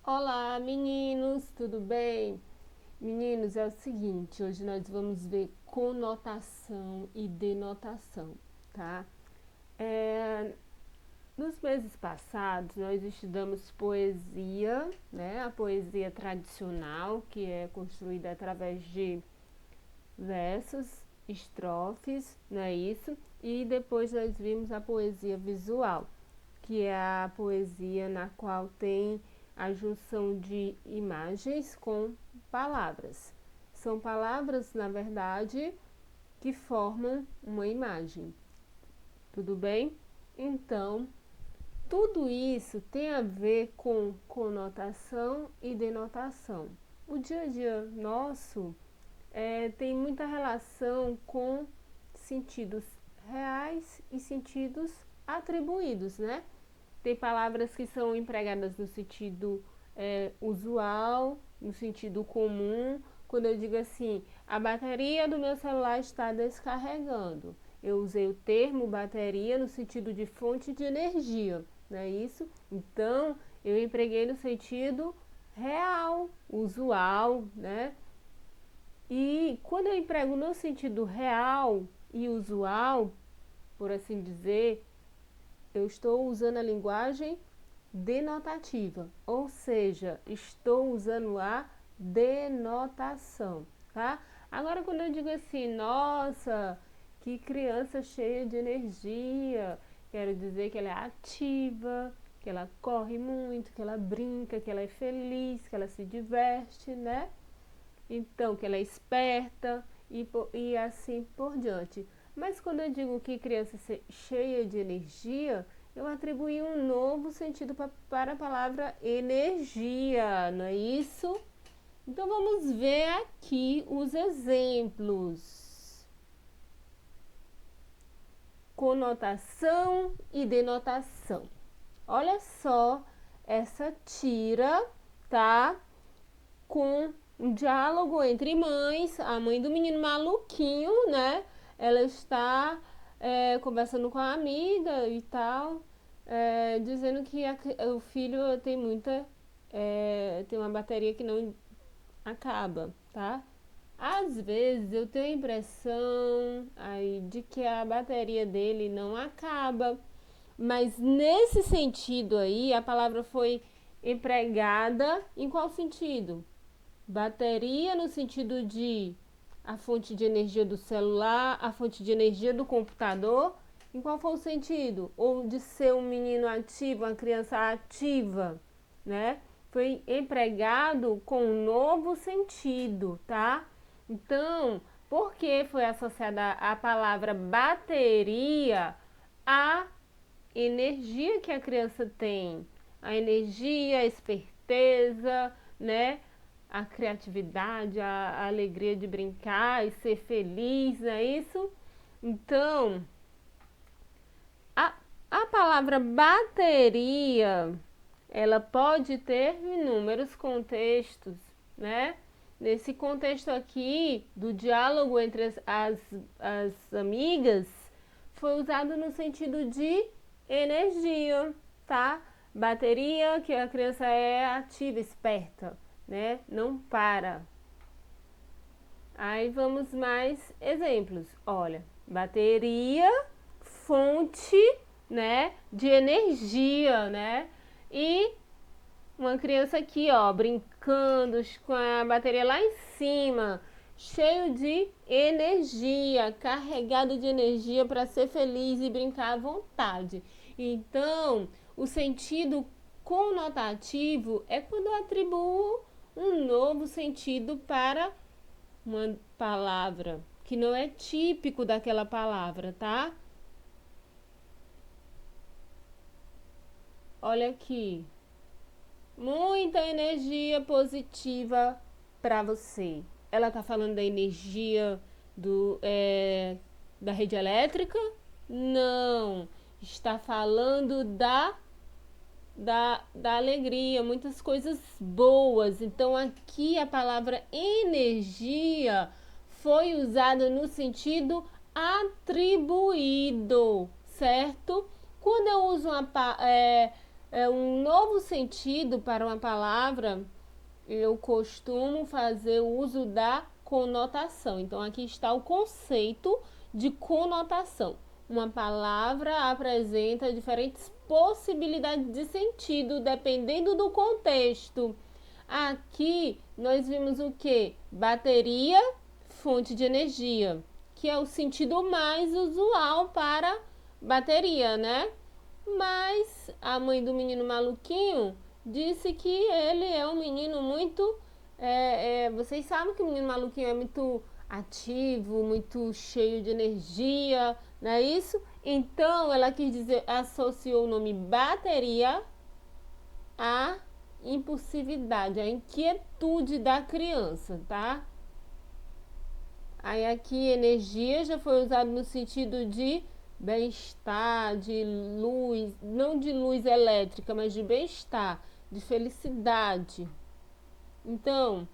Olá, meninos, tudo bem? Meninos, é o seguinte, hoje nós vamos ver conotação e denotação, tá? Nos meses passados, nós estudamos poesia, né? A poesia tradicional, que é construída através de versos, estrofes, não é isso? E depois nós vimos a poesia visual, que é a poesia na qual tem a junção de imagens com palavras. São palavras, na verdade, que formam uma imagem. Tudo bem? Então, tudo isso tem a ver com conotação e denotação. O dia a dia nosso tem muita relação com sentidos reais e sentidos atribuídos, né? Tem palavras que são empregadas no sentido usual, no sentido comum. Quando eu digo assim, a bateria do meu celular está descarregando, eu usei o termo bateria no sentido de fonte de energia, não é isso? Então, eu empreguei no sentido real, usual, né? E quando eu emprego no sentido real e usual, por assim dizer, eu estou usando a linguagem denotativa, ou seja, estou usando a denotação, tá? Agora, quando eu digo assim, nossa, que criança cheia de energia, quero dizer que ela é ativa, que ela corre muito, que ela brinca, que ela é feliz, que ela se diverte, né? Então, que ela é esperta e assim por diante. Mas quando eu digo que criança cheia de energia, eu atribuí um novo sentido para a palavra energia, não é isso? Então vamos ver aqui os exemplos. Conotação e denotação. Olha só essa tira, tá? Com um diálogo entre mães, a mãe do menino maluquinho, né? Ela está conversando com a amiga e tal, dizendo que o filho tem tem uma bateria que não acaba, tá? Às vezes eu tenho a impressão aí de que a bateria dele não acaba, mas nesse sentido aí a palavra foi empregada em qual sentido? Bateria no sentido de a fonte de energia do celular, a fonte de energia do computador. Em qual foi o sentido? Ou de ser um menino ativo, uma criança ativa, né? Foi empregado com um novo sentido, tá? Então, por que foi associada a palavra bateria à energia que a criança tem? A energia, a esperteza, né? A criatividade, a alegria de brincar e ser feliz, não é isso? Então, a, a palavra bateria, ela pode ter inúmeros contextos, né? Nesse contexto aqui, do diálogo entre as amigas, foi usado no sentido de energia, tá? Bateria, que a criança é ativa, esperta, né? Não para. Aí vamos mais exemplos. Olha, bateria, fonte, né, de energia, né? E uma criança aqui, ó, brincando com a bateria lá em cima, cheio de energia, carregado de energia para ser feliz e brincar à vontade. Então, o sentido conotativo é quando eu atribuo um novo sentido para uma palavra que não é típico daquela palavra, tá? Olha aqui. Muita energia positiva para você. Ela tá falando da energia da rede elétrica? Não. Está falando da alegria, muitas coisas boas. Então, aqui a palavra energia foi usada no sentido atribuído, certo? Quando eu uso um novo sentido para uma palavra, eu costumo fazer o uso da conotação. Então, aqui está o conceito de conotação. Uma palavra apresenta diferentes possibilidades de sentido dependendo do contexto. Aqui nós vimos o que? Bateria, fonte de energia, que é o sentido mais usual para bateria, né? Mas a mãe do menino maluquinho disse que ele é um menino muito. Vocês sabem que o menino maluquinho é muito ativo, muito cheio de energia, não é isso? Então ela quis dizer, associou o nome bateria à impulsividade, à inquietude da criança, tá? Aí aqui energia já foi usado no sentido de bem-estar, de luz, não de luz elétrica, mas de bem-estar, de felicidade. Então,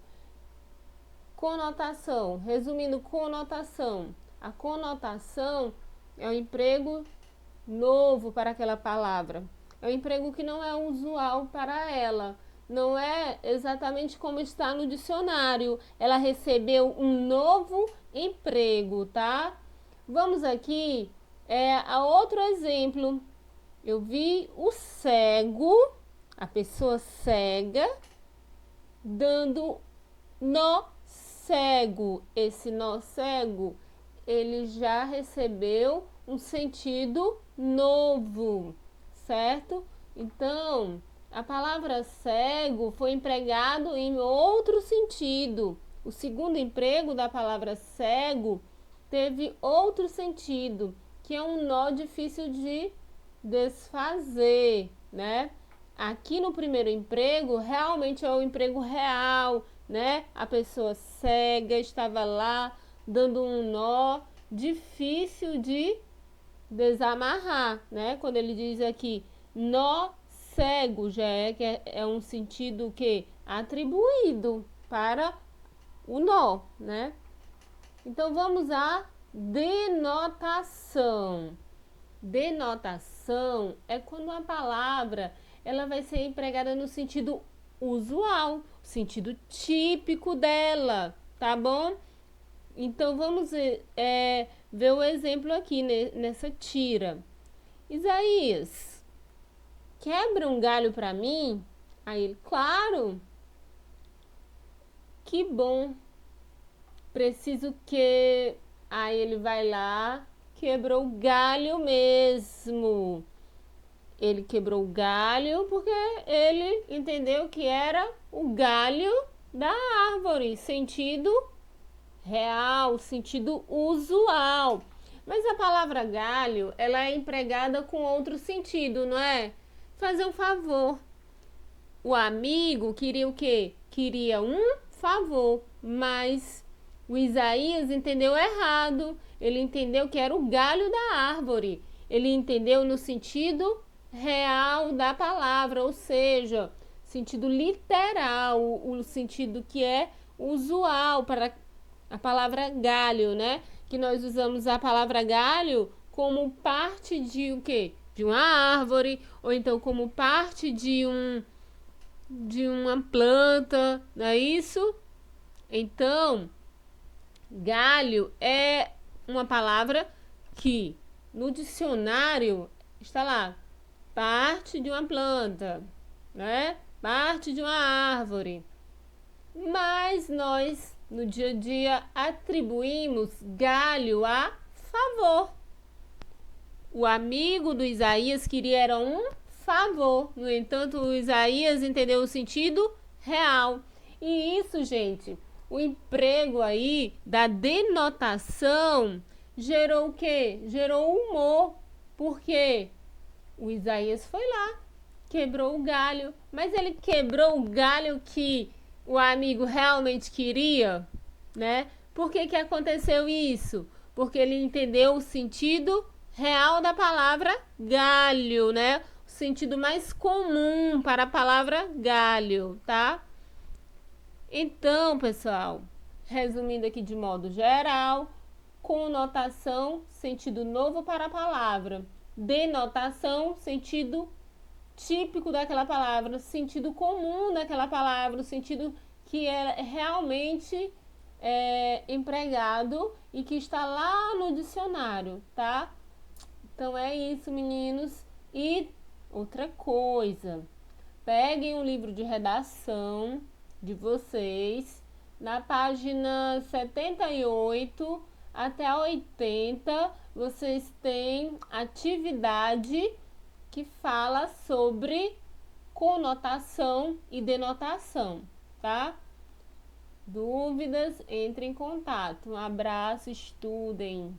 conotação, resumindo, conotação. A conotação é um emprego novo para aquela palavra. É um emprego que não é usual para ela. Não é exatamente como está no dicionário. Ela recebeu um novo emprego, tá? Vamos aqui a outro exemplo. Eu vi o cego, a pessoa cega, dando nó cego. Esse nó cego, ele já recebeu um sentido novo, certo? Então, a palavra cego foi empregado em outro sentido. O segundo emprego da palavra cego teve outro sentido, que é um nó difícil de desfazer, né? Aqui no primeiro emprego, realmente é o emprego real, né? A pessoa cega estava lá dando um nó difícil de desamarrar, né? Quando ele diz aqui nó cego, já é um sentido que atribuído para o nó, né? Então vamos à denotação. Denotação é quando uma palavra ela vai ser empregada no sentido usual, sentido típico dela, tá bom? Então vamos ver o exemplo aqui nessa tira. Isaías, quebra um galho para mim? Aí ele, claro, que bom. Preciso que. Aí ele vai lá, quebrou o galho mesmo. Ele quebrou o galho porque ele entendeu que era o galho da árvore, sentido real, sentido usual. Mas a palavra galho, ela é empregada com outro sentido, não é? Fazer um favor. O amigo queria o quê? Queria um favor, mas o Isaías entendeu errado. Ele entendeu que era o galho da árvore. Ele entendeu no sentido real da palavra, ou seja, sentido literal, o sentido que é usual para a palavra galho, né? Que nós usamos a palavra galho como parte de o quê? De uma árvore, ou então como parte de uma planta, não é isso? Então, galho é uma palavra que no dicionário está lá, parte de uma planta, né? Parte de uma árvore. Mas nós, no dia a dia, atribuímos galho a favor. O amigo do Isaías queria era um favor. No entanto, o Isaías entendeu o sentido real. E isso, gente, o emprego aí da denotação gerou o quê? Gerou humor. Por quê? O Isaías foi lá, quebrou o galho. Mas ele quebrou o galho que o amigo realmente queria, né? Por que aconteceu isso? Porque ele entendeu o sentido real da palavra galho, né? O sentido mais comum para a palavra galho, tá? Então, pessoal, resumindo aqui de modo geral, conotação, sentido novo para a palavra. Denotação, sentido típico daquela palavra, no sentido comum daquela palavra, no sentido que é realmente empregado e que está lá no dicionário, tá? Então é isso, meninos. E outra coisa, peguem o livro de redação de vocês, na página 78 até a 80, vocês têm atividade que fala sobre conotação e denotação, tá? Dúvidas, entre em contato. Um abraço, estudem.